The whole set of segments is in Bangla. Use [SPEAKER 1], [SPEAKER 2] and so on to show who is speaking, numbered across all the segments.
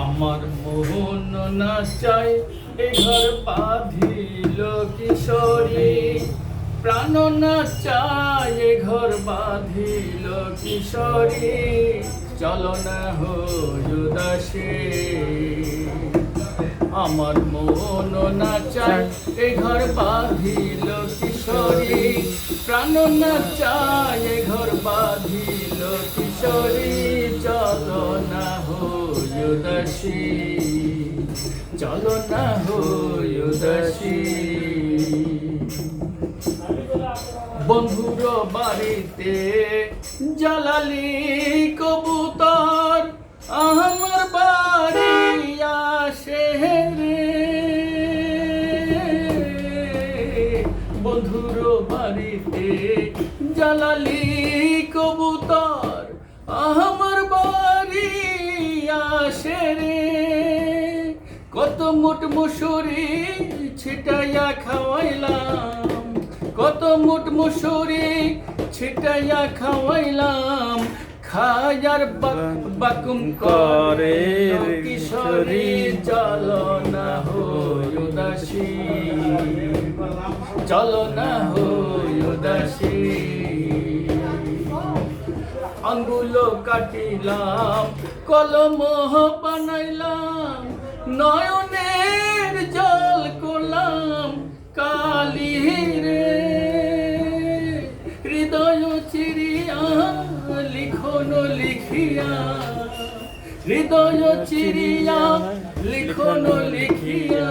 [SPEAKER 1] আমার মোহন না চাই এ ঘর বাঁধিল কিশোরী, প্রাণ না চাই এ ঘর বাঁধিল কিশোরী, চলো না হই উদাসী। আমার মন না চাই এ ঘর বাঁধিল কিশোরী, প্রাণ না চাই এ ঘর বাঁধিল কিশোরী, চলো না হই উদাসী, চলো না হই উদাসী। বন্ধুর বাড়িতে জ্বালালি কবুতর, আমার বাড়ি আসে রে। বন্ধুর বাড়িতে জ্বালালি কবুতর, আমার বাড়ি আসে রে। কত মুঠ মুসুরি ছিটাইয়া খাওয়াইলাম, কত মুঠ মুসুরি ছিটাইয়া খাওয়াইলাম, খায়ার বাকুম করে কিশোরী, চলো না হই উদাসী, চলো না হই উদাসী। আঙ্গুল কাটিলাম কলম বানাইলাম, নয়নের জল করলাম কালি রে। হৃদয় চিরিয়া লিখন লিখিয়া, হৃদয় চিরিয়া লিখন লিখিয়া,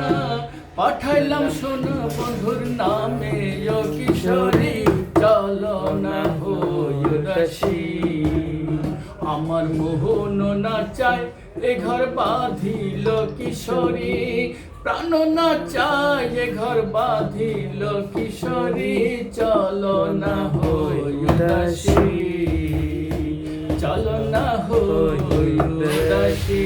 [SPEAKER 1] পাঠাইলাম শোন বন্ধুর নামে ও কিশোরী, চলো না হই উদাসী। আমার মোহন না চাই এ ঘর বাঁধিল কিশোরী, প্রাণ না চাই এ ঘর বাঁধিল কিশোরী, চলো না হই উদাসী, চলো না হই উদাসী।